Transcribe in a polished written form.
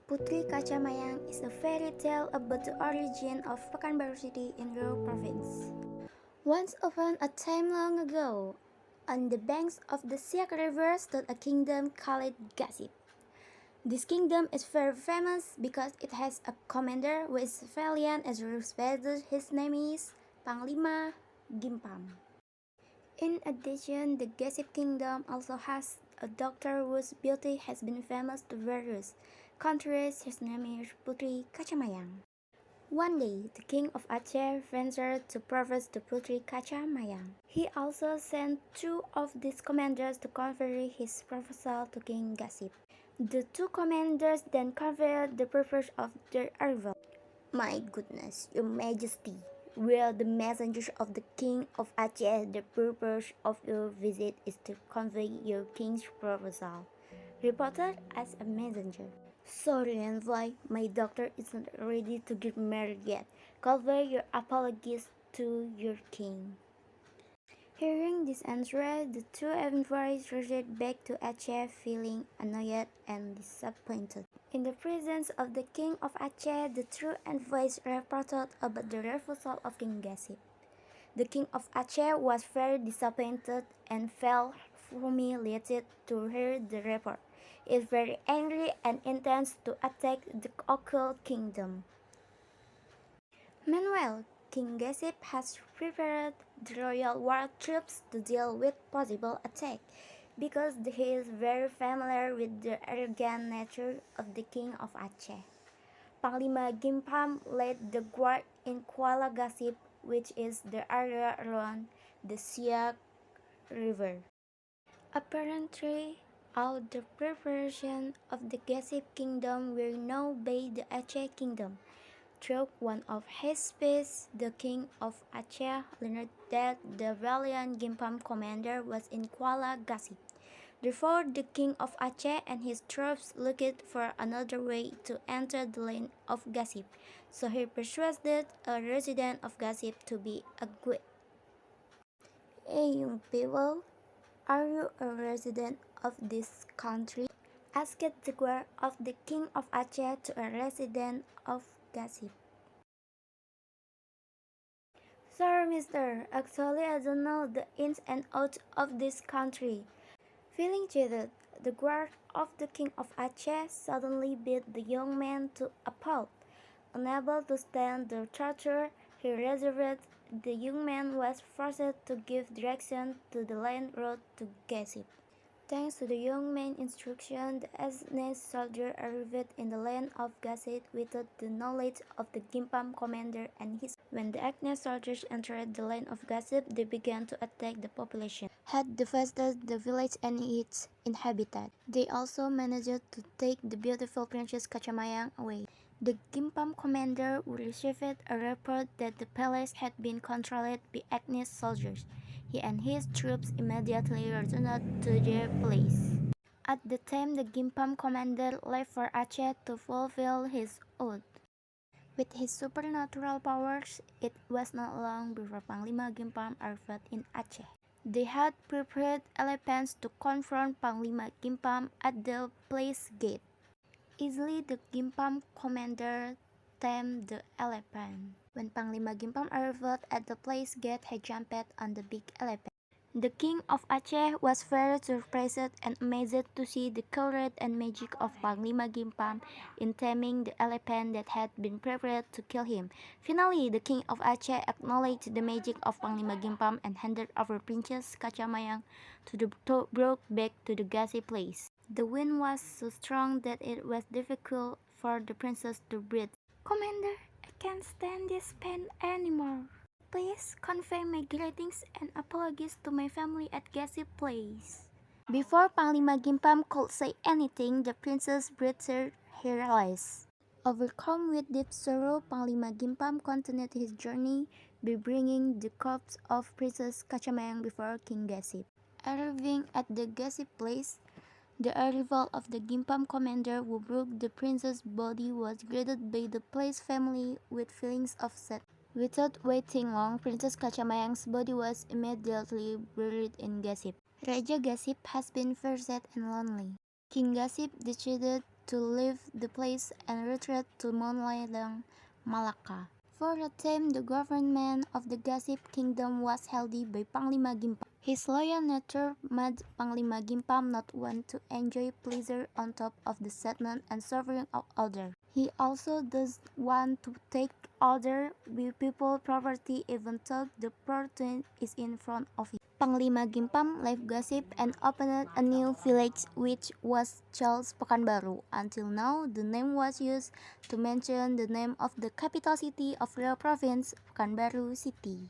Putri Kaca Mayang is a fairy tale about the origin of Pekanbaru City in Riau Province. Once upon a time long ago, on the banks of the Siak River stood a kingdom called Gasip. This kingdom is very famous because it has a commander who is valiant as respected. His name is Panglima Gimpam. In addition, the Gasip kingdom also has a doctor whose beauty has been famous to various countries. His name is Putri Kaca Mayang. One day, the king of Aceh ventured to propose to Putri Kaca Mayang. He also sent two of these commanders to convey his proposal to King Gasip. The two commanders then conveyed the purpose of their arrival. "My goodness, your majesty, we are the messengers of the king of Aceh. The purpose of your visit is to convey your king's proposal," reported as a messenger. "Sorry, envoy, my daughter isn't ready to get married yet. Convey your apologies to your king." Hearing this answer, the two envoys returned back to Aceh feeling annoyed and disappointed. In the presence of the king of Aceh, the two envoys reported about the refusal of King Gasip. The king of Aceh was very disappointed and felt humiliated to hear the report. He is very angry and intends to attack the occult kingdom. Meanwhile, King Gasip has prepared the royal war troops to deal with possible attack because he is very familiar with the arrogant nature of the king of Aceh. Panglima Gimpam led the guard in Kuala Gasip, which is the area around the Siak River. Apparently, all the preparation of the Gasip kingdom were known by the Aceh kingdom. Through one of his spies, the king of Aceh learned that the valiant Gimpam commander was in Kuala Gasip. Therefore, the king of Aceh and his troops looked for another way to enter the land of Gasip, so he persuaded a resident of Gasip to be a guide. "Hey, young people, are you a resident of this country?" asked the guard of the king of Aceh to a resident of Gasip. "Sorry, mister, actually I don't know the ins and outs of this country." Feeling cheated, the guard of the king of Aceh suddenly beat the young man to a pulp. Unable to stand the torture he received, the young man was forced to give direction to the land road to Gasip. Thanks to the young man's instruction, the Aceh soldier arrived in the land of Gasip without the knowledge of the Gimpam commander and his. When the Aceh soldiers entered the land of Gasip, they began to attack the population, had devastated the village and its inhabitants. They also managed to take the beautiful Princess Kaca Mayang away. The Gimpam commander received a report that the palace had been controlled by Aceh soldiers. He and his troops immediately returned to their place. At the time, the Gimpam commander left for Aceh to fulfill his oath. With his supernatural powers, it was not long before Panglima Gimpam arrived in Aceh. They had prepared elephants to confront Panglima Gimpam at the place gate. Easily, the Gimpam commander tamed the elephant. When Panglima Gimpam arrived at the place gate, he jumped on the big elephant. The king of Aceh was very surprised and amazed to see the courage and magic of Panglima Gimpam in taming the elephant that had been prepared to kill him. Finally, the king of Aceh acknowledged the magic of Panglima Gimpam and handed over Princess Kaca Mayang to the brought back to the Gasip place. The wind was so strong that it was difficult for the princess to breathe. "Commander, I can't stand this pain anymore. Please convey my greetings and apologies to my family at Gasip Place." Before Panglima Gimpam could say anything, the princess breathed her last. Overcome with deep sorrow, Panglima Gimpam continued his journey by bringing the corpse of Princess Kaca Mayang before King Gasip. Arriving at the Gasip Place, the arrival of the Gimpam commander who broke the princess' body was greeted by the place family with feelings of sadness. Without waiting long, Princess Kaca Mayang's body was immediately buried in Gasip. Raja Gasip has been very sad and lonely. King Gasip decided to leave the place and retreat to Mount Malacca. For a time, the government of the Gossip Kingdom was held by Panglima Gimpam. His loyal nature made Panglima Gimpam not want to enjoy pleasure on top of the sadness and suffering of others. He also does want to take other people's property even though the person is in front of him. Panglima Gimpam left Gossip and opened a new village which was Charles Pekanbaru. Until now, the name was used to mention the name of the capital city of the province, Pekanbaru City.